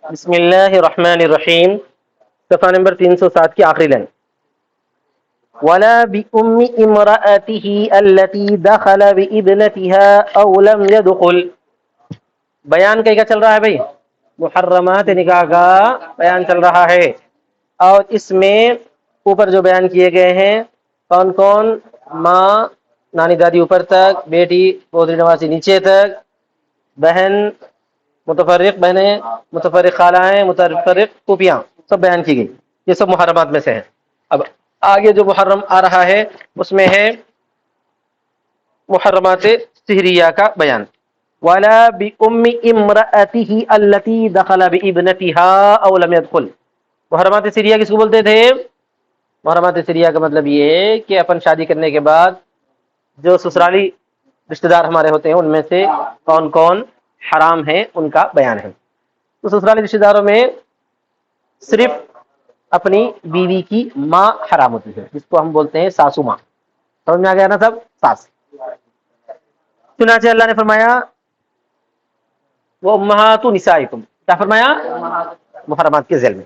بسم اللہ الرحمن الرحیم، صفحہ نمبر 307 کی آخری لائن. ولا بأم امرأته التي دخل بابنتها او لم يدخل. بیان کیا چل رہا ہے بھائی؟ محرمات نکاح کا بیان چل رہا ہے، اور اس میں اوپر جو بیان کیے گئے ہیں کون کون؟ ماں نانی دادی اوپر تک، بیٹی پودری نواسی نیچے تک، بہن متفرق بہنیں، متفرق خالائیں، متفرق پھوپھیاں، سب بیان کی گئی. یہ سب محرمات میں سے ہے. اب آگے جو محرم آ رہا ہے اس میں ہے محرمات سحریہ کا بیان. ولا بأم امرأته التي دخل بابنتها او لم يدخل. محرمات سحریہ کس کو بولتے تھے؟ محرمات سحریہ کا مطلب یہ ہے کہ اپن شادی کرنے کے بعد جو سسرالی رشتہ دار ہمارے ہوتے ہیں ان میں سے کون کون حرام ہے ان کا بیان ہے. تو سسرالی رشتہ داروں میں صرف اپنی بیوی کی ماں حرام ہوتی ہے، جس کو ہم بولتے ہیں ساسو ماں. سمجھ میں آ گیا نا سب؟ ساس. چنانچہ اللہ نے فرمایا وہ امہات نسائکم، کیا فرمایا؟ محرمات کے ذیل میں.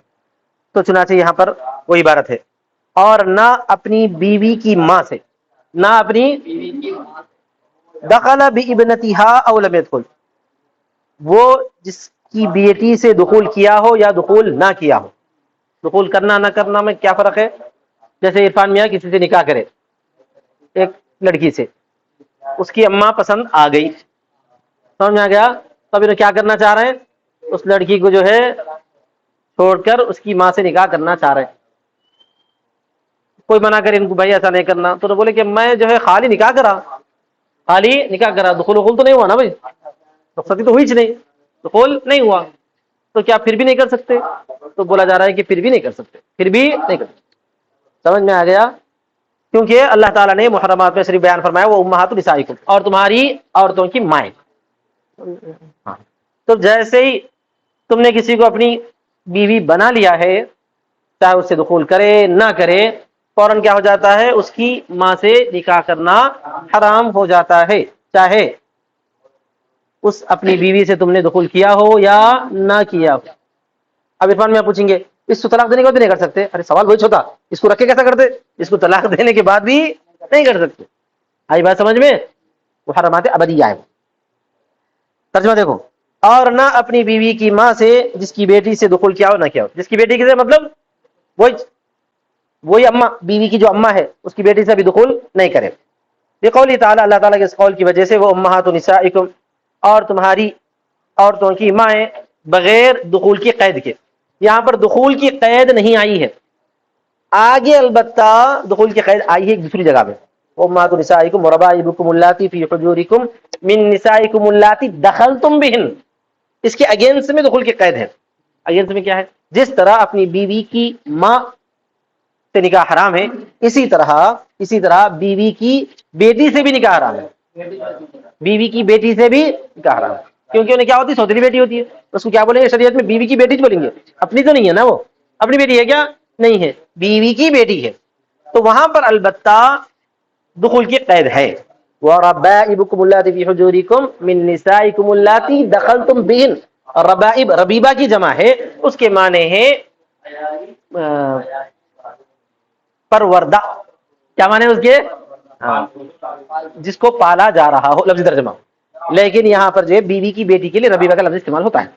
تو چنانچہ یہاں پر وہ عبارت ہے، اور نہ اپنی بیوی کی ماں سے، نہ اپنی دخل بابنتها او لم يدخل، وہ جس کی بیٹی سے دخول کیا ہو یا دخول نہ کیا ہو. دخول کرنا نہ کرنا میں کیا فرق ہے؟ جیسے عرفان میاں کسی سے نکاح کرے ایک لڑکی سے، اس کی اماں پسند آ گئی، سمجھ میں آ گیا؟ تو ابھی کیا کرنا چاہ رہے ہیں؟ اس لڑکی کو جو ہے چھوڑ کر اس کی ماں سے نکاح کرنا چاہ رہے ہیں. کوئی منع کرے ان کو بھائی ایسا نہیں کرنا، تو بولے کہ میں جو ہے خالی نکاح کرا، خالی نکاح کرا، دخول وخول تو نہیں ہوا نا بھائی، رخصتی تو ہوئی نہیں، دخول نہیں ہوا، تو کیا پھر بھی نہیں کر سکتے؟ تو بولا جا رہا ہے کہ پھر بھی نہیں کر سکتے، پھر بھی نہیں کر سکتے. سمجھ میں آ گیا؟ کیونکہ اللہ تعالیٰ نے محرمات میں صرف بیان فرمایا وہ امہات نسائکم، اور تمہاری عورتوں کی مائیں. ہاں. تو جیسے ہی تم نے کسی کو اپنی بیوی بنا لیا ہے، چاہے اس سے دخول کرے نہ کرے، فوراً کیا ہو جاتا ہے؟ اس کی ماں سے نکاح کرنا حرام ہو جاتا ہے، چاہے اس اپنی بیوی سے تم نے دخول کیا ہو یا نہ کیا ہو. اب عرفان میں آپ پوچھیں گے اس کو طلاق دینے کے بعد بھی نہیں کر سکتے؟ ارے سوال وہی ہوتا، اس کو رکھے کیسا کرتے؟ اس کو طلاق دینے کے بعد بھی نہیں کر سکتے. آئی بات سمجھ میں؟ محرمات ابدیہ ہے. ترجمہ دیکھو، اور نہ اپنی بیوی کی ماں سے جس کی بیٹی سے دخول کیا ہو نہ کیا ہو. جس کی بیٹی کی سے مطلب وہی اماں، بیوی کی جو اماں ہے اس کی بیٹی سے بھی دخول نہیں کرے. بقولی تعالی، اللہ تعالیٰ کے اس قول کی وجہ سے، وہ امہات نسائکم، اور تمہاری عورتوں کی مائیں، بغیر دخول کی قید کے. یہاں پر دخول کی قید نہیں آئی ہے، آگے البتہ دخول کی قید آئی ہے ایک دوسری جگہ میں. امہات نسائکم وربائبکم اللاتی فی حجورکم من نسائکم اللاتی دخلتم بہن. اس کے اگینسٹ میں دخول کی قید ہے. اگینسٹ میں کیا ہے؟ جس طرح اپنی بیوی کی ماں سے نکاح حرام ہے، اسی طرح بیوی کی بیٹی سے بھی نکاح حرام ہے. بیوی کی بیٹی سے بھی نکاح حرام ہے، کیونکہ انہیں کیا ہوتی ہے؟ سوتیلی بیٹی ہوتی ہے. اس کو کیا بولیں گے شریعت میں؟ بیوی کی بیٹی بولیں گے. اپنی تو نہیں ہے نا، وہ اپنی بیٹی ہے کیا؟ نہیں ہے، بیوی کی بیٹی ہے. تو وہاں پر البتہ دخول کی قید ہے. وَرَبَائِبُكُمُ اللَّاتِي فِي حُجُورِكُم مِّن نِّسَائِكُمُ اللَّاتِي دَخَلْتُم بِهِنَّ. ربائب ربیبہ کی جمع ہے، اس کے معنی ہے پروردہ. کیا معنی اس کے؟ جس کو پالا جا رہا ہو، لفظی ترجمہ. لیکن یہاں پر جو ہے بیوی کی بیٹی کے لیے ربیبہ کا لفظ استعمال ہوتا ہے.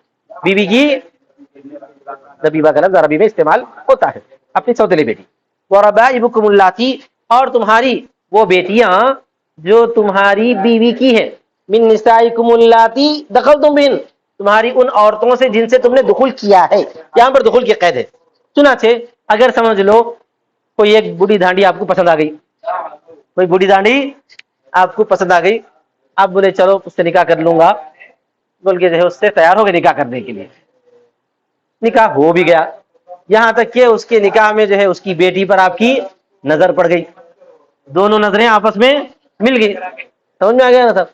بیوی کی ربیبہ کا لفظ عربی میں استعمال ہوتا ہے، اپنی سوتیلی بیٹی. وَرَبَائِبُكُمُ اللَّاتِي، اور تمہاری وہ بیٹیاں جو تمہاری بیوی کی ہیں، من نسائکم اللاتی دخلتم بہن، تمہاری ان عورتوں سے جن سے تم نے دخول کیا ہے. یہاں پر دخول کی قید ہے. چنانچہ اگر سمجھ لو کوئی ایک بوڑھی دھانڈی آپ کو پسند آ گئی، کوئی بوڑھی دھانڈی آپ کو پسند آ گئی، آپ بولے چلو اس سے نکاح کر لوں گا، بول کے جو ہے اس سے تیار ہو گئے نکاح کرنے کے لیے. نکاح ہو بھی گیا، یہاں تک کہ اس کے نکاح میں جو ہے اس کی بیٹی پر آپ کی نظر پڑ گئی، دونوں نظریں آپس میں مل گئی. سمجھ میں آ گیا نا سب؟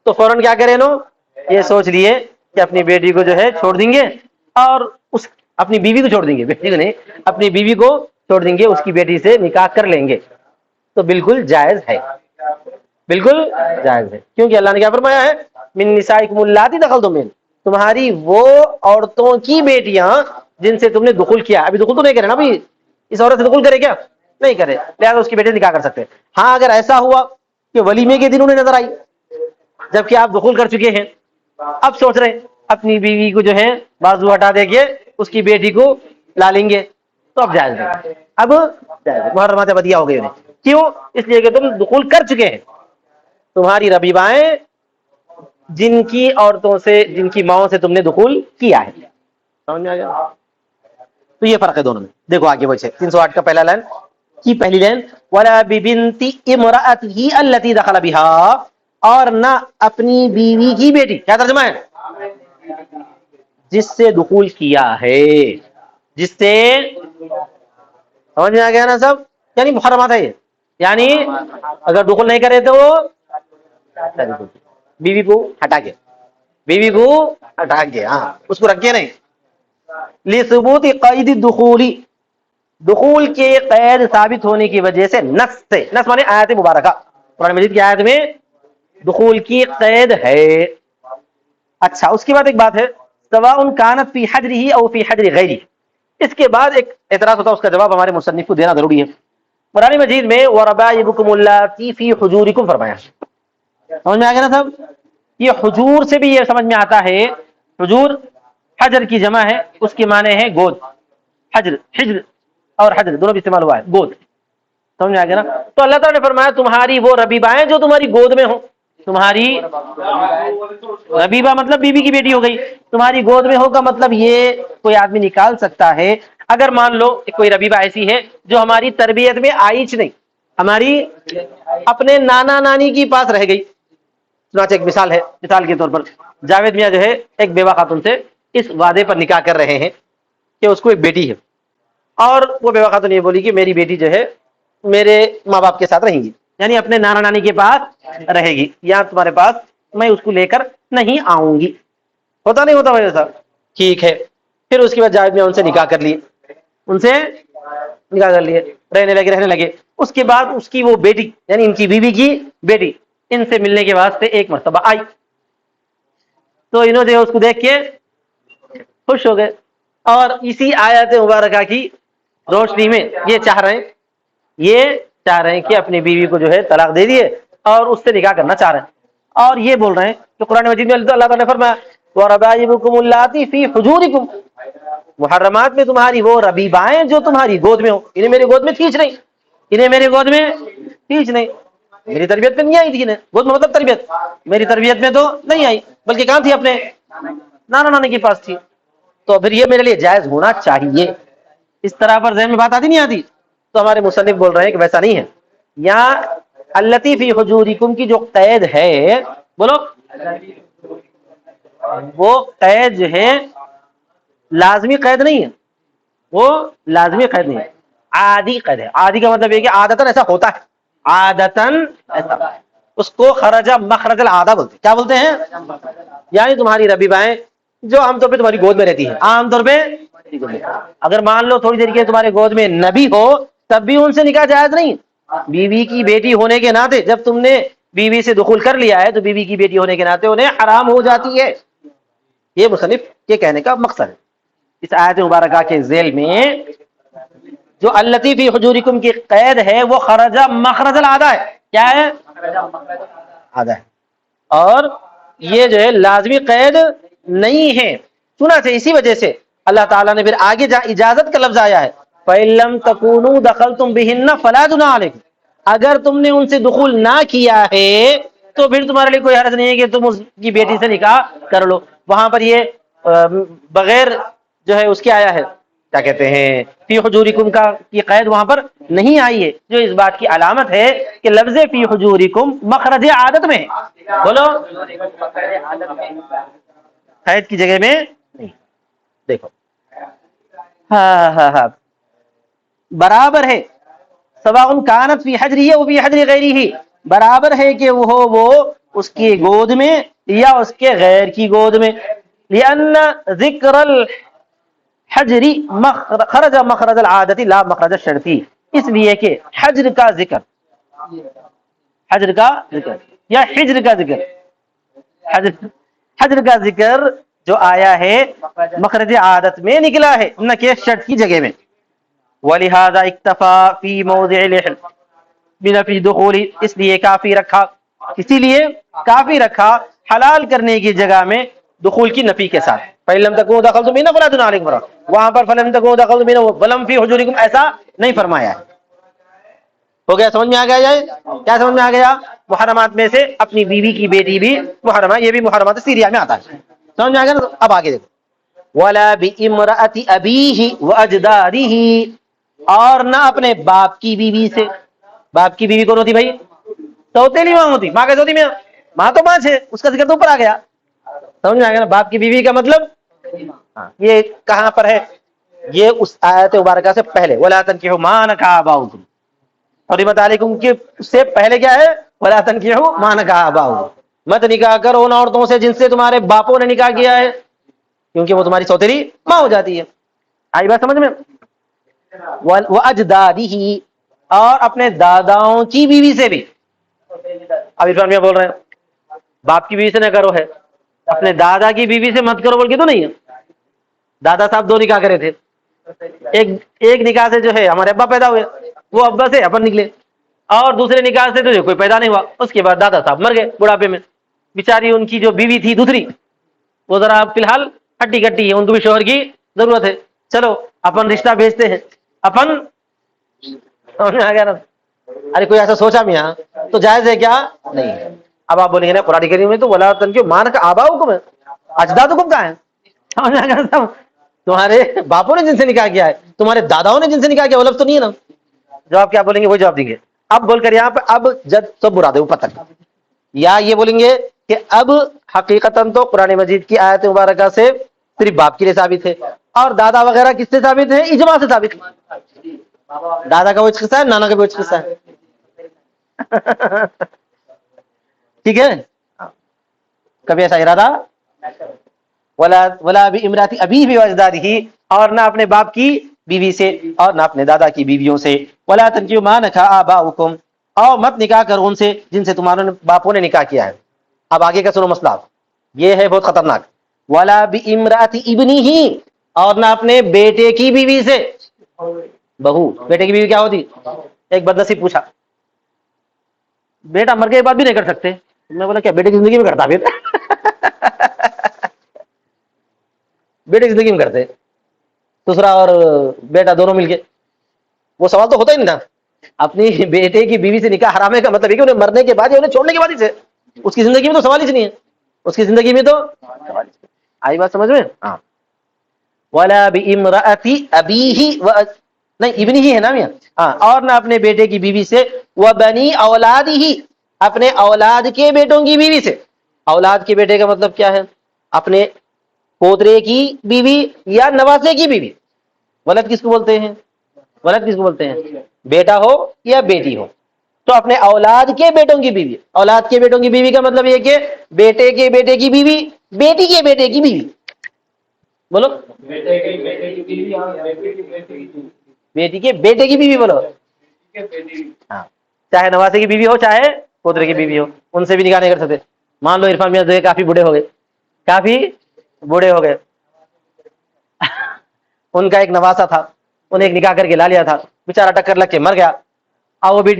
تو فوراً کیا کرے نو؟ یہ سوچ لیے کہ اپنی بیٹی کو جو ہے چھوڑ دیں گے، اور اس اپنی بیوی کو چھوڑ دیں گے، بیٹی کو نہیں، اپنی بیوی کو چھوڑ دیں گے، اس کی بیٹی سے نکاح کر لیں گے. تو بالکل جائز ہے، بالکل جائز ہے. کیونکہ اللہ نے کیا فرمایا ہے؟ من نسائکم اللاتی دخلتم بہن، تمہاری وہ عورتوں کی بیٹیاں جن سے تم نے دخول کیا. ابھی دخول تو نہیں کرے نا بھائی, اس عورت سے دخول کرے کیا؟ نہیں کرے, لہٰذا اس کی بیٹی نکاح کر سکتے. ہاں اگر ایسا ہوا کہ ولیمے کے دن انہیں نظر آئی جبکہ آپ دخول کر چکے ہیں, اب سوچ رہے ہیں اپنی بیوی کو جو ہے بازو ہٹا دے کے اس کی بیٹی کو لا لیں گے, تو اب جائز نہیں. اب جائز محرمات بدیہ ہو گئی انہیں. کیوں؟ اس لیے کہ تم دخول کر چکے ہیں. تمہاری ربیبائیں جن کی عورتوں سے, جن کی ماؤں سے تم نے دخول کیا ہے. سمجھ میں آ گیا؟ تو یہ فرق ہے دونوں میں. دیکھو آگے بچے 308 کا پہلا لائن کی پہلی لائن, وَلَا بِبِنْتِ إِمْرَأَتِهِ الَّتِي دَخَلَ بِهَا, اور نہ اپنی بیوی کی بیٹی. کیا ترجمہ ہے؟ جس سے دخول کیا ہے, جس سے, سمجھ میں آ گیا نا سب؟ یعنی محرمات ہے یہ. یعنی اگر دخول نہیں کرے تو وہ بیوی کو ہٹا کے, بیوی کو ہٹا کے, ہاں اس کو رکھے نہیں. لثبوت قید الدخول, دخول کے قید ثابت ہونے کی وجہ سے, نص سے, نص مانے آیت مبارکہ, قرآن مجید کی آیت میں دخول کی قید ہے. اچھا اس کے بعد ایک بات ہے, سواء کانت فی حجرہ او فی حجر غیرہ. اس کے بعد ایک اعتراض ہوتا ہے, اس کا جواب ہمارے مصنف کو دینا ضروری ہے. قرآن مجید میں وَرَبَائِبُكُمُ اللَّاتِي فِي حُجُورِكُمْ فرمایا. سمجھ میں آ گیا نا صاحب؟ یہ حجور سے بھی یہ سمجھ میں آتا ہے, حجور حجر کی جمع ہے, اس کے معنی ہے گود. حجر, حجر اور حجر دونوں بھی استعمال ہوا ہے, گود. سمجھ میں آ گیا نا؟ تو اللہ تعالیٰ نے فرمایا تمہاری وہ ربیبائیں جو تمہاری گود میں ہوں. تمہاری ربیبہ مطلب بیوی کی بیٹی ہو گئی, تمہاری گود میں ہوگا مطلب یہ کوئی آدمی نکال سکتا ہے. اگر مان لو کوئی ربیبہ ایسی ہے جو ہماری تربیت میں آئیچ نہیں, ہماری اپنے نانا نانی کی پاس رہ گئی. چنانچہ ایک مثال ہے, مثال کے طور پر جاوید میاں جو ہے ایک بیوہ خاتون سے اس وعدے پر نکاح کر رہے ہیں کہ اس کو ایک بیٹی ہے, اور وہ بیوہ خاتون یہ بولی کہ میری بیٹی جو ہے میرے ماں باپ کے ساتھ رہیں گی, یعنی اپنے نانا نانی کے پاس رہے گی, یا تمہارے پاس میں اس کو لے کر نہیں آؤں گی. ہوتا نہیں ہوتا ویسا؟ ٹھیک ہے. پھر اس کے بعد جاوید میاں ان سے نکاح کر لیے, ان سے نکاح کر لیے, رہنے لگے. اس کے بعد اس کی وہ بیٹی یعنی ان کی بیوی کی بیٹی ان سے ملنے کے واسطے ایک مرتبہ آئی, تو انہوں نے اس کو دیکھ کے خوش ہو گئے, اور اسی آیت مبارکہ کی روشنی میں یہ چاہ رہے ہیں کہ اپنی بیوی کو جو ہے طلاق دے دیے اور اس سے نکاح کرنا چاہ رہے ہیں. اور یہ بول رہے ہیں کہ قرآن مجید میں اللہ تعالیٰ نے فرمایا وَرَبَائِبُكُمُ اللَّاتِي فِي حُجُورِكُمْ, محرمات میں تمہاری وہ ربیبائیں جو تمہاری گود میں ہو. انہیں میری گود میں کھینچ نہیں, انہیں میری گود میں کھینچ نہیں. میری تربیت میں نہیں آئی تھی, انہیں گود میں مطلب تربیت, میری تربیت میں تو نہیں آئی, بلکہ کہاں تھی؟ اپنے نانا نانی کے پاس تھی. تو پھر یہ میرے لیے جائز ہونا چاہیے. اس طرح پر ذہن میں بات آتی نہیں آتی؟ تو ہمارے مصنف بول رہے ہیں کہ ویسا نہیں ہے. یہاں التی فی حجورکم کی جو قید ہے, بولو, وہ قید جو ہے لازمی قید نہیں ہے, وہ لازمی قید نہیں ہے, عادی قید ہے. عادی کا مطلب یہ کہ عادتاً ایسا ہوتا ہے, عادتاً ایسا, اس کو خرج مخرج العادہ بولتے ہیں. کیا بولتے ہیں؟ یعنی تمہاری ربیبائیں جو عام طور پہ تمہاری گود میں رہتی ہے, عام طور پہ اگر مان لو تھوڑی دیر کے تمہارے گود میں نبی ہو تب بھی ان سے نکاح جائز نہیں. بیوی کی بیٹی ہونے کے ناطے جب تم نے بیوی سے دخول کر لیا ہے تو بیوی کی بیٹی ہونے کے ناطے انہیں حرام ہو جاتی ہے. یہ مصنف کے کہنے کا مقصد ہے. اس آیت مبارکہ کے ذیل میں جو التی فی حجورکم کی قید ہے وہ خرج مخرج العادہ ہے. کیا ہے؟ عادہ ہے, اور یہ جو ہے لازمی قید نہیں ہے. چنانچہ اسی وجہ سے اللہ تعالیٰ نے پھر آگے اجازت کا لفظ آیا ہے, فَإِن لَّمْ تَكُونُوا دَخَلْتُمْ بِهِنَّ فَلَا جُنَاحَ عَلَيْكُمْ, اگر تم نے ان سے دخول نہ کیا ہے تو پھر تمہارے لیے کوئی حرج نہیں ہے کہ تم اس کی بیٹی سے نکاح کر لو. وہاں پر یہ بغیر جو ہے اس کے آیا ہے, کیا کہتے ہیں, فی حجورکم کا کی قید وہاں پر نہیں آئی ہے, جو اس بات کی علامت ہے کہ لفظ فی حجورکم مخرج عادت میں ہے. بولو, قید کی جگہ میں نہیں. دیکھو ہاں برابر ہے, سواء کانت فی حجرہ و فی حجر غیرہ, برابر ہے کہ وہ اس کی گود میں یا اس کے غیر کی گود میں. لأن ذکر الحجر خرج مخرج العادت لا مخرج الشرطی, اس لیے کہ حجر کا ذکر یا حجر کا ذکر, حجر کا ذکر جو آیا ہے مخرج عادت میں نکلا ہے نہ کہ شرط کی جگہ میں. وَلِهَذَا اِكْتَفَى فِي مَوْضِعِ الْحِلْ بِنَفِي دُخُولِ اس لیے کافی رکھا اسی لیے کافی رکھا حلال کرنے کی جگہ میں دخول کی نفی کے ساتھ. فَإِن لَمْ تَكُونُوا دَخَلْتُم مِّنْهُ فَلَا جُنَاحَ عَلَيْكُمْ وہاں پر فَلَمْ تَكُونُوا دَخَلْتُم مِّنْهُ وَلَمْ فِي حُجُورِكُمْ ایسا نہیں فرمایا ہے. ہو گیا سمجھ میں آ گیا جائے کیا سمجھ میں آ گیا؟ محرمات میں سے اپنی بیوی کی بیٹی بھی محرم ہے, یہ بھی محرمات سیریا میں آتا ہے. سمجھ میں آ گیا نا؟ اب آگے دیکھو وَلَا بِإِمْرَأَةِ أَبِيهِ وَأَجْدَادِهِ اور نہ اپنے باپ کی بیوی سے. باپ کی بیوی کون ہوتی بھائی؟ سوتیلی ماں ہوتی. ماں کیسے ہوتی میں؟ ماں تو ماں ہے, اس کا ذکر تو اوپر آ گیا. سمجھ میں آ گیا نا؟ باپ کی بیوی کا مطلب یہ کہاں پر ہے؟ یہ اس آیت مبارکہ سے پہلے وَلَا تَنكِحُوا مَا نَكَحَ آبَاؤُكُمْ حرمت علیکم کے سے پہلے کیا ہے؟ وَلَا تَنكِحُوا مَا نَكَحَ آبَاؤُكُمْ مت نکاح کرو ان عورتوں سے جن سے تمہارے باپوں نے نکاح کیا ہے, کیونکہ وہ تمہاری سوتیلی ماں ہو جاتی ہے. آئی بات سمجھ میں؟ وَأَجْدَادِهِ اور اپنے داداؤں کی بیوی سے بھی. اب عرفان میں بول رہے ہیں باپ کی بیوی سے نہ کرو ہے, اپنے دادا کی بیوی سے مت کرو بول کے تو نہیں ہے. دادا صاحب دو نکاح کرے تھے, ایک نکاح سے جو ہے ہمارے ابا پیدا ہوئے, وہ ابا سے اپن نکلے, اور دوسرے نکاح سے تو جو کوئی پیدا نہیں ہوا. اس کے بعد دادا صاحب مر گئے بڑھاپے میں, بیچاری ان کی جو بیوی تھی دوسری وہ ذرا فی الحال ہٹی کٹی ہے, ان کو بھی شوہر کی ضرورت ہے, چلو اپن رشتہ بھیجتے ہیں. اپن آ گیا نا؟ ارے کوئی ایسا سوچا میاں تو جائز ہے کیا؟ نہیں ہے. اب آپ بولیں گے نا قرآن کریم میں تو وَلَا تَنكِحُوا مَا نَكَحَ آبَاؤُكُمْ ہے, اجدادکم کہاں ہے؟ تمہارے باپوں نے جن سے نکاح کیا ہے, تمہارے داداؤں نے جن سے نکاح کیا, وہ لفظ تو نہیں ہے نا. جواب کیا بولیں گے؟ وہ جواب دیں گے. اب بول کر یہاں پہ اب جد سب برا دے اوپر تک, یا یہ بولیں گے کہ اب حقیقتاً تو قرآن مجید کی آیت مبارکہ سے صرف باپ کے لیے ثابت ہے, اور دادا وغیرہ کس سے ثابت ہے؟ اجماع سے ثابت ہے. دادا کا وہ قصہ ہے, نانا کا بھی وہ قصہ ہے. ٹھیک ہے, کبھی ایسا ارادہ ولا بِامْرَأَةِ أَبِيهِ وَأَجْدَادِهِ اور نہ اپنے باپ کی بیوی سے اور نہ اپنے دادا کی بیویوں سے. وَلَا تَنكِحُوا مَا نَكَحَ آبَاؤُكُمْ اور مت نکاح کرو ان سے جن سے تمہارے باپوں نے نکاح کیا ہے. اب آگے کا سنو مسئلہ, یہ ہے بہت خطرناک. وَلَا بِامْرَأَةِ ابْنِهِ اور نہ اپنے بیٹے کی بیوی سے. بہو بیٹے کی بیوی کیا ہوتی؟ ایک بدنصیب پوچھا, بیٹا مر کے بعد بھی نہیں کر سکتے. میں بولا کیا بیٹے کی زندگی میں کرتا پھر؟ بیٹے کی زندگی میں کرتے دوسرا اور بیٹا دونوں مل کے, وہ سوال تو ہوتا ہی نہیں تھا. اپنی بیٹے کی بیوی سے نکاح حرام ہے کا مطلب ہے کہ انہیں مرنے کے بعد یا انہیں چھوڑنے کے بعد ہی سے, اس کی زندگی میں تو سوال ہی نہیں ہے. اس کی زندگی میں تو آئی بات سمجھ میں؟ ہاں. وَلَا بِامْرَأَةِ أَبِيهِ نہیں ابنی ہی ہے نا میاں, ہاں, اور نہ اپنے بیٹے کی بیوی سے. وَبَنِي أَوْلَادِهِ اپنے اولاد کے بیٹوں کی بیوی سے. اولاد کے بیٹے کا مطلب کیا ہے؟ اپنے پوترے کی بیوی یا نواسے کی بیوی. ولد کس کو بولتے ہیں؟ ولد کس کو بولتے ہیں؟ بیٹا ہو یا بیٹی ہو. تو اپنے اولاد کے بیٹوں کی بیوی. اولاد کے بیٹوں کی بیوی کا مطلب یہ کہ بیٹے کے بیٹے کی بیوی, بیٹی کے بیٹے کی بیوی. بولو بیٹی کے بیٹے کی بیوی بولو. ہاں, چاہے نواسے کی بیوی ہو چاہے پوترے کی بیوی ہو, ان سے بھی نکاح نہیں کر سکتے. مان لو عرفان میاں جو ہے کافی بوڑھے ہو گئے, کافی بوڑھے ہو گئے, ان کا ایک نواسا تھا, انہیں ایک نکاح کر کے لا لیا تھا, بیچارہ ٹکر لگ کے مر گیا. اور وہ بھی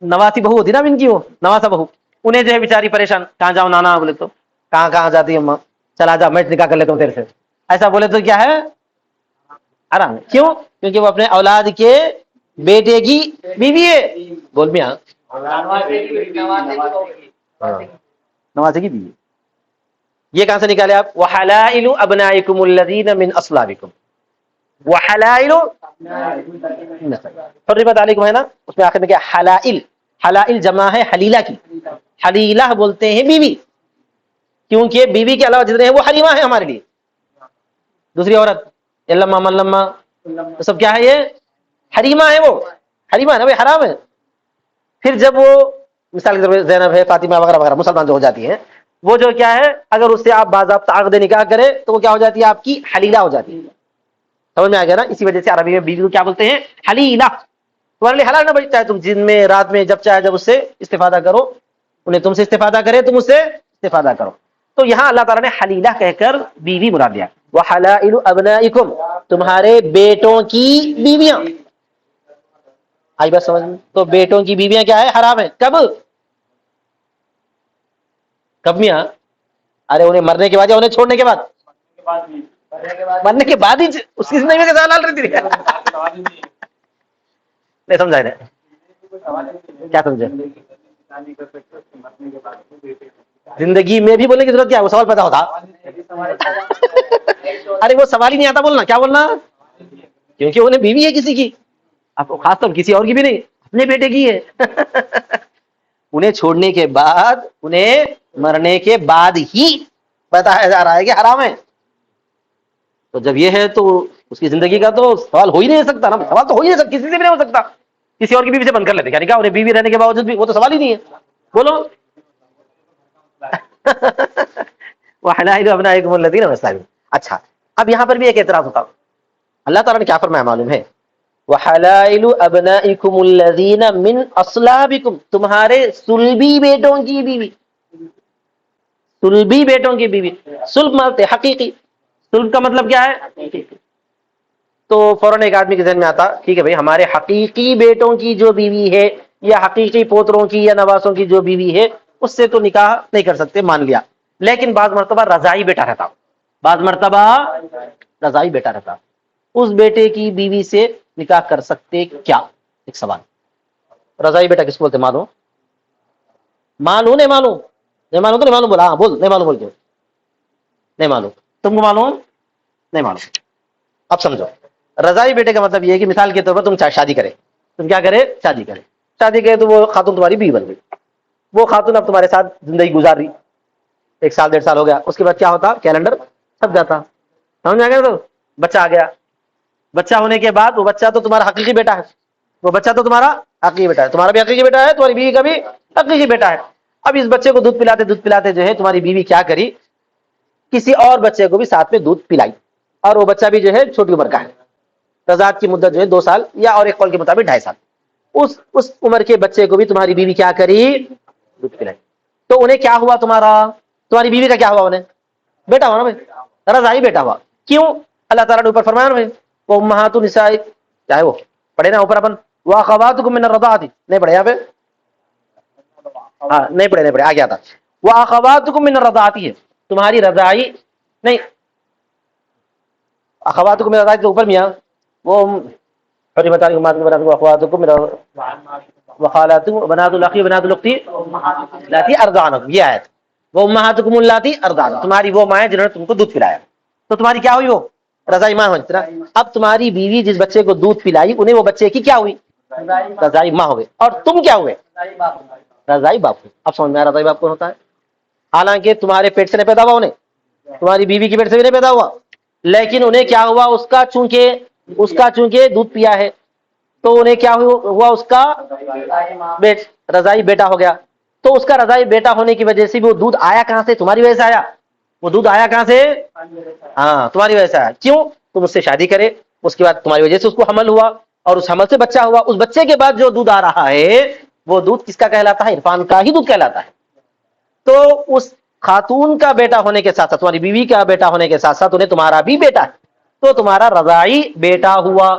نواسی بہو ہوتی نا ان کی, وہ نواسا بہو, انہیں جو ہے بیچاری پریشان, کہاں جاؤں نانا, بولے تو کہاں جاتی ہے اماں, چلا جا میں نکاح کر لیتا ہوں تیرے سے. ایسا بولے تو کیا ہے؟ حرام. کیوں؟ کیونکہ وہ اپنے اولاد کے بیٹے کی بیوی ہے. بول میاں نواسے کی بیوی. یہ کہاں سے نکالے آپ؟ وَحَلَائِلُ أَبْنَائِكُمُ الَّذِينَ مِنْ أَصْلَابِكُمْ وَحَلَائِلُ حرمت علیکم ہے نا, اس میں آخر میں کیا؟ حلائل. حلائل جمع ہے حلیلہ کی. حلیلہ بولتے ہیں بیوی, کیونکہ بیوی کے علاوہ جتنے ہیں وہ حریمہ ہیں ہمارے لیے. دوسری عورت لما ملما تو سب کیا ہے؟ یہ حریمہ ہے, وہ حریمہ ہے نا بھائی, حرام ہے. پھر جب وہ مثال کے طور پہ زینب ہے, فاطمہ وغیرہ وغیرہ مسلمان جو ہو جاتی ہیں, وہ جو کیا ہے اگر اس سے آپ باضابطہ عقد نکاح کرے تو وہ کیا ہو جاتی ہے؟ آپ کی حلیلہ ہو جاتی ہے. سمجھ میں آ گیا نا؟ اسی وجہ سے عربی میں بیوی کو کیا بولتے ہیں؟ حلیلہ. تمہارے لیے حلال نہ بچتا ہے, تم دن میں رات میں جب چاہے جب اس سے استفادہ کرو, انہیں تم سے استفادہ کرے تم اس سے استفادہ کرو. تو یہاں اللہ تعالیٰ نے حلیلہ کہہ کر بیوی مراد دیا. وحلائل ابنائکم تمہارے بیٹوں کی بیویاں. آئی بات سمجھ میں؟ تو بیٹوں کی بیویاں کیا ہے؟ حرام ہے. کب؟ کب میاں؟ ارے انہیں مرنے کے بعد یا انہیں چھوڑنے کے بعد؟ مرنے کے بعد ہی اس کی زندگی میں کیسا حلال رہتی ہے؟ نہیں سمجھا رہے کیا سمجھے؟ زندگی میں بھی بولنے کی ضرورت کیا ہے؟ وہ سوال پیدا ہوتا. ارے وہ سوال ہی نہیں آتا بولنا. کیا بولنا؟ کیونکہ انہیں بیوی ہے کسی کی، اب خاص طور کسی اور کی بھی نہیں، اپنے بیٹے کی ہے. انہیں چھوڑنے کے بعد، انہیں مرنے کے بعد ہی بتایا جا رہا ہے کہ حرام ہے. تو جب یہ ہے تو اس کی زندگی کا تو سوال ہو ہی نہیں سکتا نا. سوال تو ہو ہی نہیں سکتا، کسی سے بھی نہیں ہو سکتا. کسی اور کی بیوی سے بند کر لیتے، یعنی کیا انہیں بیوی رہنے کے باوجود بھی وہ تو سوال ہی نہیں ہے. بولو. وحلائل ابنائکم الذین مسلمون. اچھا اب یہاں پر بھی ایک اعتراض ہوتا. اللہ تعالیٰ نے کیا فرمایا معلوم ہے؟ وحلائل ابنائکم الذین من اصلابکم تمہارے صلبی بیٹوں کی بیوی. صلبی بیٹوں کی بیوی. صلب مانتے حقیقی. صلب کا مطلب کیا ہے؟ تو فوراً ایک آدمی کے ذہن میں آتا ٹھیک ہے بھائی ہمارے حقیقی بیٹوں کی جو بیوی ہے یا حقیقی پوتروں کی یا نواسوں کی جو بیوی ہے اس سے تو نکاح نہیں کر سکتے، مان لیا. لیکن بعض مرتبہ رضائی بیٹا رہتا، بعض مرتبہ رضائی بیٹا رہتا، اس بیٹے کی بیوی سے نکاح کر سکتے کیا؟ ایک سوال. رضائی بیٹا کس کو بولتے؟ مانو مانو نہیں مانو نہیں مانو تو نہیں مانو بولا. ہاں بول نہیں مانو بول کے نہیں مانو. تم کو معلوم نہیں معلوم. اب سمجھو رضائی بیٹے کا مطلب یہ ہے کہ مثال کے طور پر تم شادی کرے، تم کیا کرے؟ شادی کرے. شادی کرے تو وہ خاتون تمہاری بیوی بن گئی. وہ خاتون اب تمہارے ساتھ زندگی گزار رہی، 1 سال 1.5 سال ہو گیا. اس کے بعد کیا ہوتا؟ کیلنڈر چھپ جاتا. سمجھ میں آ گیا؟ تو بچہ آ گیا. بچہ ہونے کے بعد وہ بچہ تو تمہارا حقیقی بیٹا ہے، وہ بچہ تو تمہارا حقیقی بیٹا ہے، تمہارا بھی حقیقی بیٹا ہے، تمہاری بیوی کا بھی حقیقی بیٹا ہے. اب اس بچے کو دودھ پلاتے جو ہے تمہاری بیوی کیا کری؟ کسی اور بچے کو بھی ساتھ میں دودھ پلائی، اور وہ بچہ بھی جو ہے چھوٹی عمر کا ہے. رضاعت کی مدت جو ہے 2 سال یا اور ایک قول کے مطابق 2.5 سال. اس عمر کے بچے کو بھی تمہاری بیوی کیا کری؟ دودھ پلائی. تو انہیں کیا ہوا؟ تمہاری بیوی کا کیا ہوا؟ انہیں بیٹا ہوا نا بھائی، رضائی بیٹا ہوا. کیوں؟ اللہ تعالیٰ نے اوپر فرمایا نا وہ امہات النساء، چاہے وہ پڑھے نا اوپر اپن واخواتکم من الرضاعۃ، نہیں پڑھے یہاں پہ؟ ہاں نہیں پڑھے آ گیا تھا. واخواتکم من الرضاعۃ ہے تمہاری رضائی نہیں، اخواتکم من الرضاعۃ کے اوپر میاں وہ حرمت علیکم امہاتکم واخواتکم من وخالاتکم بنات الاخ بنات الاخت اللاتی ارضعنکم، یہ آیت. وہ امہاتکم اللاتی ارضعنکم تمہاری وہ مائیں جنہوں نے تم کو دودھ پلایا. تو تمہاری کیا ہوئی؟ وہ رضائی ماں ہوئی نا. اب تمہاری بیوی جس بچے کو دودھ پلائی انہیں وہ بچے کی کیا ہوئی؟ رضائی ماں ہو گئی. اور تم کیا ہوئے؟ رضائی باپ ہوئے. اب سمجھ میں آیا رضائی باپ کون ہوتا ہے؟ حالانکہ تمہارے پیٹ سے نہیں پیدا ہوا انہیں، تمہاری بیوی کی پیٹ سے بھی نہیں پیدا ہوا، لیکن انہیں کیا ہوا؟ اس کا چونکہ دودھ پیا ہے تو انہیں کیا ہوا؟ اس کا رضائی بیٹا ہو گیا. تو اس کا رضائی بیٹا ہونے کی وجہ سے بھی وہ دودھ آیا کہاں سے؟ تمہاری وجہ سے آیا. وہ دودھ آیا کہاں سے؟ ہاں تمہاری وجہ سے آیا. کیوں؟ تم اس سے شادی کرے، اس کے بعد تمہاری وجہ سے اس کو حمل ہوا، اور اس حمل سے بچہ ہوا. اس بچے کے بعد جو دودھ آ رہا ہے وہ دودھ کس کا کہلاتا ہے؟ عرفان کا ہی دودھ کہلاتا ہے. تو اس خاتون کا بیٹا ہونے کے ساتھ ساتھ تمہاری بیوی کا بیٹا ہونے کے ساتھ ساتھ انہیں تمہارا بھی بیٹا ہے، تو تمہارا رضائی بیٹا ہوا.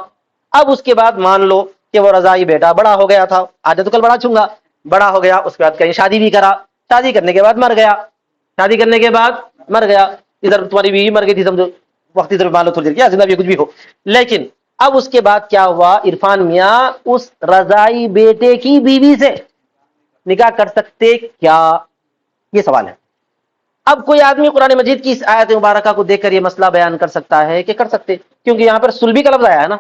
اب اس کے بعد مان لو کہ وہ رضائی بیٹا بڑا ہو گیا تھا، آج تو کل بڑا چونگا، بڑا ہو گیا، اس کے بعد کہیں شادی بھی کرا، شادی کرنے کے بعد مر گیا، شادی کرنے کے بعد مر گیا. ادھر تمہاری بیوی مر گئی تھی سمجھو، وقت ادھر مان لو تھوڑی دیر کیا زندہ بھی کچھ بھی ہو. لیکن اب اس کے بعد کیا ہوا؟ عرفان میاں اس رضائی بیٹے کی بیوی سے نکاح کر سکتے کیا؟ یہ سوال ہے. اب کوئی آدمی قرآن مجید کی اس آیت مبارکہ کو دیکھ کر یہ مسئلہ بیان کر سکتا ہے کہ کر سکتے، کیونکہ یہاں پر سلبی کا لفظ آیا ہے نا.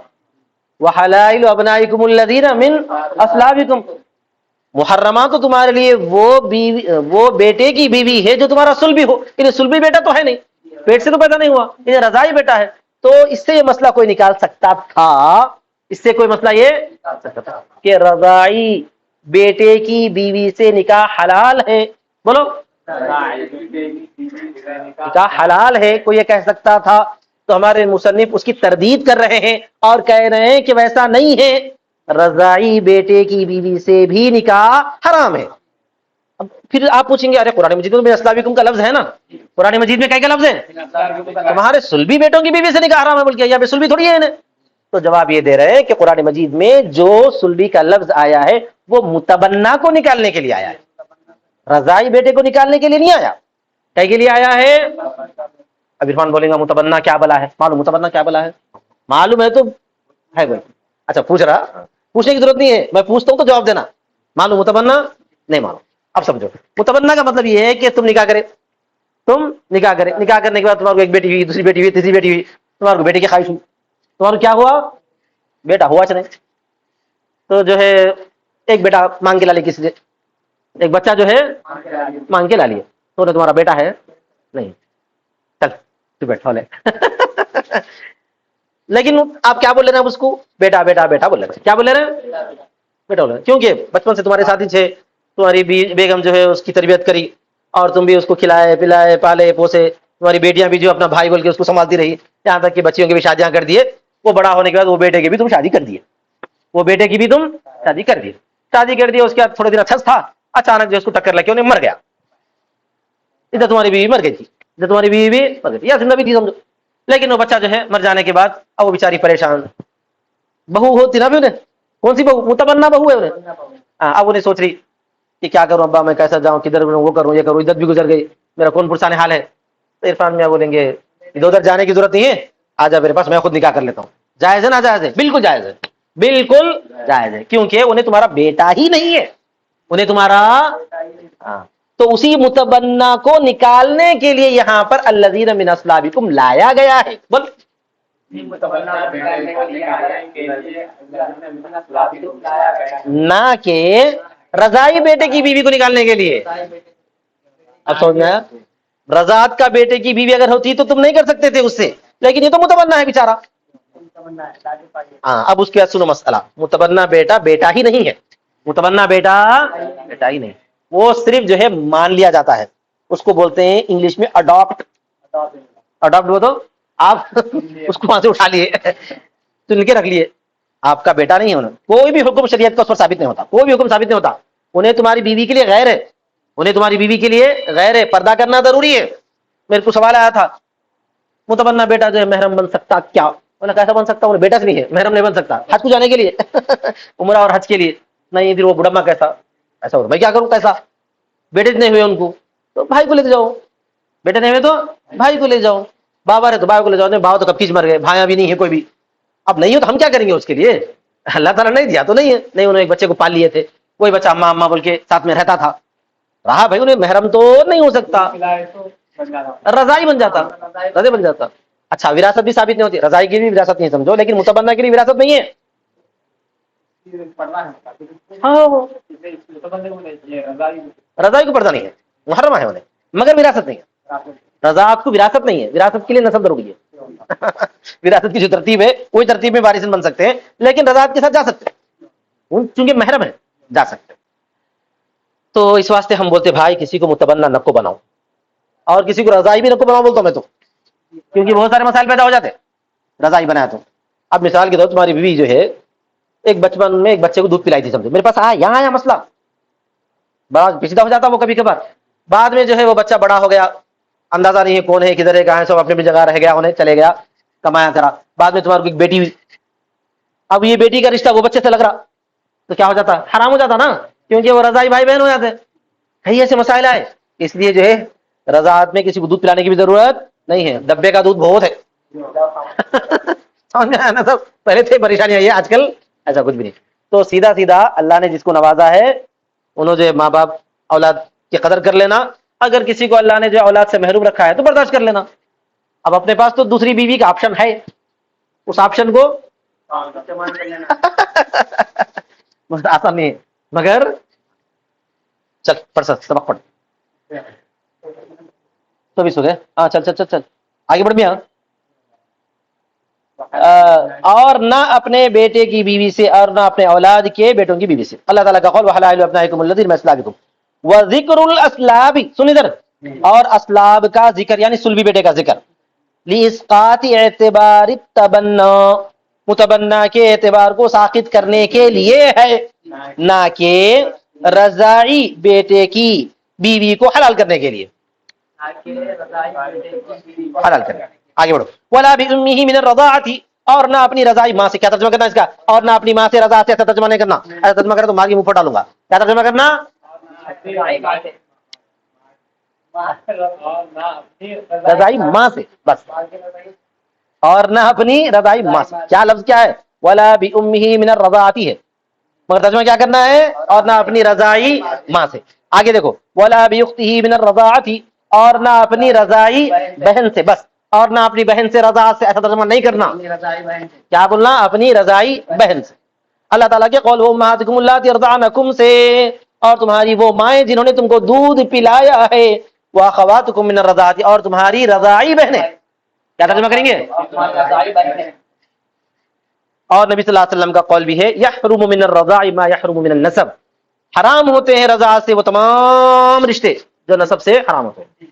وحلائل ابنائکم الذین من اصلابکم، محرمات تو تمہارے لیے وہ بیٹے کی بیوی ہے جو تمہارا سلبی ہو. انہیں سلبی بیٹا تو ہے نہیں، پیٹ سے تو پیدا نہیں ہوا، انہیں رضائی بیٹا ہے. تو اس سے یہ مسئلہ کوئی نکال سکتا تھا، اس سے کوئی مسئلہ یہ نکال سکتا تھا کہ رضائی بیٹے کی بیوی سے نکاح حلال ہے. بولو نکاح حلال ہے، کوئی یہ کہہ سکتا تھا. تو ہمارے مصنف اس کی تردید کر رہے ہیں اور کہہ رہے ہیں کہ ویسا نہیں ہے، رضائی بیٹے کی بیوی سے بھی نکاح حرام ہے. اب پھر آپ پوچھیں گے ارے قرآن مجید میں اسلابکم کا لفظ ہے نا، قرآن مجید میں کیا لفظ ہے؟ تمہارے سلبی بیٹوں کی بیوی سے نکاح حرام ہے بول کے، یا بے سلبی تھوڑی ہے انہیں. تو جواب یہ دے رہے ہیں کہ قرآن مجید میں جو سلبی کا لفظ آیا ہے وہ متبنا کو نکالنے کے لیے آیا ہے، رضائی بیٹے کو نکالنے کے لیے نہیں آیا. کیا کے لیے آیا ہے؟ اب عرفان بولیں گا متبنا کیا بلا ہے، معلوم متبنا کیا بلا ہے، معلوم ہے تو ہے بھائی. اچھا پوچھ رہا، پوچھنے کی ضرورت نہیں ہے، میں پوچھتا ہوں تو جواب دینا. معلوم متبنا نہیں معلوم. اب سمجھو متبنا کا مطلب یہ ہے کہ تم نکاح کرے، تم نکاح کرے، نکاح کرنے کے بعد تمہارے کو ایک بیٹی ہوئی، دوسری بیٹی ہوئی، تیسری بیٹی ہوئی، تمہارے کو بیٹے کی خواہش ہوئی، تمہارا کیا ہوا؟ بیٹا ہوا چلے. تو جو ہے ایک بیٹا مانگ کے لا لے کسی سے، ایک بچہ جو ہے مانگ کے لا لیے، تو تمہارا بیٹا ہے نہیں، چل تو بیٹھا لے. لیکن آپ کیا بول رہے ہیں اس کو؟ بیٹا بیٹا بیٹا بول رہے ہیں. کیا بول رہے ہیں؟ بیٹا بول رہے ہیں. کیونکہ بچپن سے تمہارے ساتھی تھے، تمہاری بیگم جو ہے اس کی تربیت کری، اور تم بھی اس کو کھلائے پلائے پالے پوسے، تمہاری بیٹیاں بھی جو اپنا بھائی بول کے اس کو سنبھالتی رہی، یہاں تک کہ بچیوں کی بھی شادیاں کر دیے. وہ بڑا ہونے کے بعد وہ بیٹے کی بھی تم شادی کر دیے، وہ بیٹے کی بھی تم شادی کر دیے. شادی کر دی، اس کے بعد تھوڑے دن اچھا تھا، اچانک جو اس کو ٹکر لگی انہیں مر گیا. ادھر تمہاری بیوی مر گئی تھی، ادھر تمہاری بیوی بھی مر گئی تھی، یا زندہ بھی تھی سمجھو. لیکن وہ بچہ جو ہے مر جانے کے بعد اب وہ بیچاری پریشان، بہو ہوتی نا بھی انہیں، کون سی بہو؟ متبنا بہو ہے انہیں. اب انہیں سوچ رہی کہ کیا کروں ابا، میں کیسا جاؤں، کدھر وہ کروں یہ کروں، عدت بھی گزر گئی، میرا کون پرسان حال ہے. تو عرفان میاں بولیں گے ادھر ادھر جانے کی ضرورت نہیں ہے، آ جا میرے پاس، میں خود نکاح کر لیتا ہوں. جائز ہے نا؟ جائز ہے، بالکل جائز ہے، بالکل جائز ہے. کیونکہ انہیں تمہارا بیٹا ہی نہیں ہے، انہیں تمہارا تو اسی متبنا کو نکالنے کے لیے یہاں پر الذین من اصلابکم لایا گیا ہے. بول نہ کہ رضائی بیٹے کی بیوی کو نکالنے کے لیے. اب سمجھ میں آیا؟ رضاعت کا بیٹے کی بیوی اگر ہوتی تو تم نہیں کر سکتے تھے اس سے، لیکن یہ تو متبنا ہے بیچارہ. ہاں اب اس کے بعد سنو مسئلہ، متبنا بیٹا بیٹا ہی نہیں ہے، متبنا بیٹا بیٹا ہی نہیں، وہ صرف جو ہے مان لیا جاتا ہے. اس کو بولتے ہیں انگلش میں اڈاپٹ. اڈاپٹ وہ تو آپ اس کو وہاں سے اٹھا لیے، چن کے رکھ لیے، آپ کا بیٹا نہیں ہونا. کوئی بھی حکم شریعت کا اس پر ثابت نہیں ہوتا، کوئی بھی حکم ثابت نہیں ہوتا. انہیں تمہاری بیوی کے لیے غیر ہے، انہیں تمہاری بیوی کے لیے غیر ہے، پردہ کرنا ضروری ہے. میرے کو سوال آیا تھا متبنا بیٹا جو ہے محرم بن سکتا کیا؟ انہوں نے کیسا بن سکتا؟ انہیں بیٹا نہیں ہے، محرم نہیں بن سکتا حج کو جانے کے لیے، عمرہ اور حج کے لیے نہیں. پھر وہ بڑھما کیسا ایسا ہوتا، میں کیا کروں؟ کیسا بیٹے نہیں ہوئے ان کو تو بھائی کو لے جاؤ، بیٹے نہیں ہوئے تو بھائی کو لے جاؤ، بابا رہے تو بابا کو لے جاؤ. نہیں بابا تو کب کیچ مر گئے، بھائیاں بھی نہیں ہے کوئی بھی. اب نہیں ہو تو ہم کیا کریں گے اس کے لیے؟ اللہ تعالیٰ نہیں دیا تو نہیں ہے. نہیں انہوں نے ایک بچے کو پال لیے تھے، کوئی بچہ اماں اماں بول کے ساتھ میں رہتا تھا، رہا بھائی، انہیں محرم تو نہیں ہو سکتا، رضائی بن جاتا، رضائی بن جاتا. اچھا وراثت بھی ثابت نہیں ہوتی، رضائی کی بھی وراثت نہیں سمجھو، لیکن متبنا کے لیے وراثت نہیں ہے. ہاں رضائی کو پردہ نہیں ہے، محرمہ ہے انہیں، مگر وراثت نہیں ہے. رضاعت کو وراثت نہیں ہے، وراثت کے لیے نسب ضروری ہے. وراثت کی جو ترتیب ہے کوئی ترتیب میں وارث بن سکتے ہیں، لیکن رضاعت کے ساتھ جا سکتے ہیں، چونکہ محرم ہے جا سکتے ہیں. تو اس واسطے ہم بولتے بھائی کسی کو متبنا نہ کو بناؤ، اور کسی کو رضائی بھی نہ کو بناؤ بولتا ہوں میں تو، کیونکہ بہت سارے مسائل پیدا ہو جاتے رضائی بنایا تو. اب مثال کے طور تمہاری بیوی جو ہے ایک بچپن میں ایک بچے کو دودھ پلائی تھی، سمجھو میرے پاس آیا، یہاں آیا مسئلہ، بڑا پیچیدہ ہو جاتا وہ کبھی کبھار. بعد میں جو ہے وہ بچہ بڑا ہو گیا، اندازہ نہیں ہے کون ہے کدھر ہے کہاں ہے، سب اپنی جگہ رہ گیا، انہیں چلے گیا کمایا کرا. بعد میں تمہاری ایک بیٹی ہوئی، اب یہ بیٹی کا رشتہ وہ بچے سے لگ رہا، تو کیا ہو جاتا؟ حرام ہو جاتا نا، کیونکہ وہ رضائی بھائی بہن ہو جاتے. کئی ایسے مسائل آئے، اس لیے جو ہے رضاعت میں کسی کو دودھ پلانے کی بھی ضرورت نہیں ہے، ڈبے کا دودھ بہت ہے. سمجھ میں آیا نا؟ سب پہلے تھے پریشانی آئی ہے، آج کل ایسا کچھ بھی نہیں. تو سیدھا سیدھا اللہ نے جس کو نوازا ہے انہوں جو ماں باپ اولاد کی قدر کر لینا، اگر کسی کو اللہ نے جو اولاد سے محروم رکھا ہے تو برداشت کر لینا. اب اپنے پاس تو دوسری بیوی کا آپشن ہے، اس آپشن کو آسان نہیں ہے، مگر چل پڑھ سبق پڑھ تو بھی سو گئے. ہاں چل چل چل چل آگے بڑھ بھی. ہاں اور نہ اپنے بیٹے کی بیوی سے اور نہ اپنے اولاد کے بیٹوں کی بیوی سے. اللہ تعالیٰ کا قول وحلائل ابنائکم الذین من اصلابکم وذکر الاسلاب، سن ادھر، اور اسلاب کا ذکر یعنی سلبی بیٹے کا ذکر، لاسقاط اعتبار التبنا، متبنا کے اعتبار کو ساقط کرنے کے لیے ہے، نہ کہ رضائی بیٹے کی بیوی کو حلال کرنے کے لیے، حلال کرنے، آگے بڑھو. ولا بأمه من الرضاعة، اور نہ اپنی رضائی ماں سے. کیا ترجمہ کرنا ہے اس کا؟ اور نہ اپنی ماں سے رضا سے. ایسا ترجمہ نہیں کرنا، ایسا ترجمہ کرے تو ماں کی منہ پھوڑ ڈالوں گا. کیا ترجمہ کرنا؟ رضائی ماں سے بس، اور نہ اپنی رضائی ماں سے. کیا لفظ کیا ہے؟ ولا بأمه من الرضاعة ہے، مگر ترجمہ کیا کرنا ہے؟ اور نہ اپنی رضائی ماں سے. آگے دیکھو، ولا بأخته من الرضاعة، اور نہ اپنی رضائی بہن سے بس، اور نہ اپنی بہن سے رضا سے. ایسا ترجمہ نہیں کرنا. کیا بولنا؟ اپنی رضائی بہن سے. اللہ تعالیٰ کے قول امہاتکم اللاتی ارضعنکم سے، اور تمہاری وہ مائیں جنہوں نے تم کو دودھ پلایا ہے. واخواتکم من الرضاعة، اور تمہاری رضائی بہنیں. کیا ترجمہ کریں گے؟ اور نبی صلی اللہ علیہ وسلم کا قول بھی ہے یحرم من الرضاع ما یحرم من النسب، حرام ہوتے ہیں رضاعت سے وہ تمام رشتے جو نسب سے حرام ہوتے ہیں.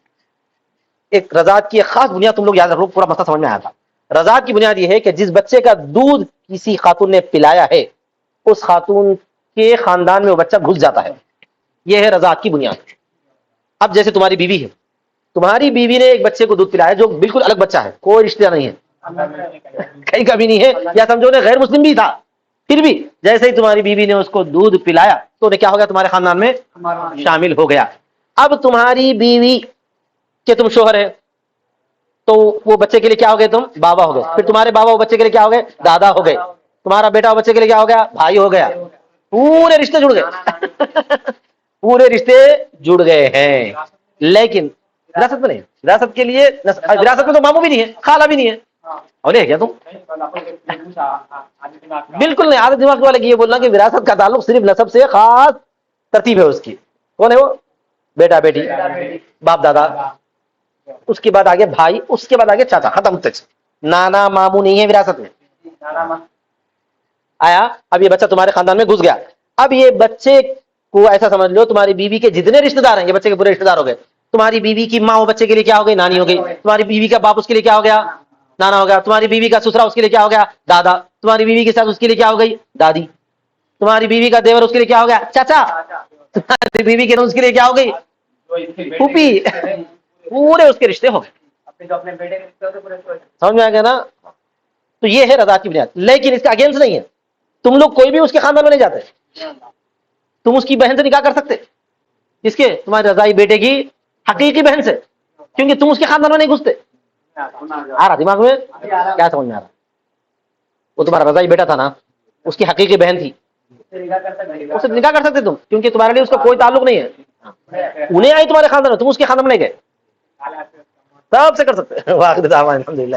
ایک رضاعت کی ایک خاص بنیاد تم لوگ یاد رکھو، پورا مسئلہ سمجھ میں آیا تھا. رضاعت کی بنیاد یہ ہے کہ جس بچے کا دودھ کسی خاتون نے پلایا ہے اس خاتون کے خاندان میں وہ بچہ گھس جاتا ہے. یہ ہے رضاعت کی بنیاد. اب جیسے تمہاری بیوی ہے، تمہاری بیوی نے ایک بچے کو دودھ پلایا جو بالکل الگ بچہ ہے، کوئی رشتہ نہیں ہے، کہیں کا بھی نہیں ہے، یا سمجھو نے غیر مسلم بھی تھا، پھر بھی جیسے ہی تمہاری بیوی نے اس کو دودھ پلایا تو کیا ہو گیا؟ تمہارے خاندان میں شامل ہو گیا. اب تمہاری بیوی کہ تم شوہر ہے تو وہ بچے کے لیے کیا ہو گئے؟ تم بابا ہو گئے. پھر تمہارے بابا وہ بچے کے لیے کیا ہو گئے؟ دادا ہو گئے. تمہارا بیٹا وہ بچے کے لیے کیا ہو گیا؟ بھائی ہو گیا. پورے رشتے جڑ گئے پورے رشتے جڑ گئے ہیں. لیکن وراثت میں نہیں. وراثت کے لیے وراثت میں تو ماموں بھی نہیں ہے، خالہ بھی نہیں ہے. اور کیا تم بالکل نہیں. عادت دماغ والے کی یہ بولنا کہ وراثت کا تعلق صرف نسب سے، خاص ترتیب ہے اس کی. کون ہے وہ؟ بیٹا بیٹی، باپ دادا، اس کے بعد آگے بھائی، اس کے بعد آگے چاچا، ختم تک. نانا ماموں نہیں ہے وراثت میں. آیا؟ اب یہ بچہ تمہارے خاندان میں گھس گیا. اب یہ بچے کو ایسا سمجھ لو تمہاری بیوی کے جتنے رشتے دار ہیں یہ بچے کے پورے رشتے دار ہو گئے. تمہاری بیوی کی ماں وہ بچے کے لیے کیا ہو گئی؟ نانی ہو گئی. تمہاری بیوی کا باپ اس کے لیے کیا ہو گیا؟ نانا ہو گیا. تمہاری بیوی کا سسرا اس کے لیے کیا ہو گیا؟ دادا. تمہاری بیوی کے ساتھ اس کے لیے کیا ہو گئی؟ دادی. تمہاری بیوی کا دیور اس کے لیے کیا ہو گیا؟ چاچا. تمہاری بیوی کے اس کے لیے کیا ہو گئی؟ پھوپھی. پورے اس کے رشتے ہو گئے. سمجھ میں آ گیا نا؟ تو یہ ہے رضا کی بنیاد. لیکن اس کا اگینسٹ نہیں ہے. تم لوگ کوئی بھی اس کے خاندان میں نہیں جاتے. تم اس کی بہن سے نکاح کر سکتے. کس کے؟ تمہارے رضائی بیٹے کی حقیقی بہن سے، کیونکہ تم اس کے خاندان میں نہیں گھستے. آ رہا دماغ میں؟ کیا سمجھ میں آ رہا؟ وہ تمہارا رضائی بیٹا تھا نا، اس کی حقیقی بہن تھی، اس سے نکاح کر سکتے تم، کیونکہ تمہارے لیے اس کا کوئی تعلق نہیں ہے. انہیں آئی تمہارے خاندان میں، تم اس کے خاندان میں نہیں گئے، سب سے کر سکتے. الحمد للہ.